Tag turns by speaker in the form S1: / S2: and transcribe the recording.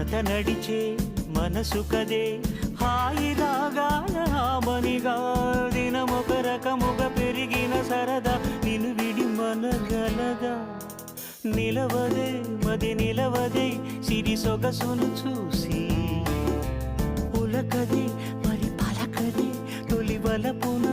S1: జత నడిచే మనసు కదే హాయి రాగాల హామనిగా దినమొక రకముగా పెరిగిన సరదా నిన్ను విడి మనగలదా నిలవదే మది నిలవదే సిరి సొగసును చూసి ఉలకదే మరి పలకదే తొలి వలపున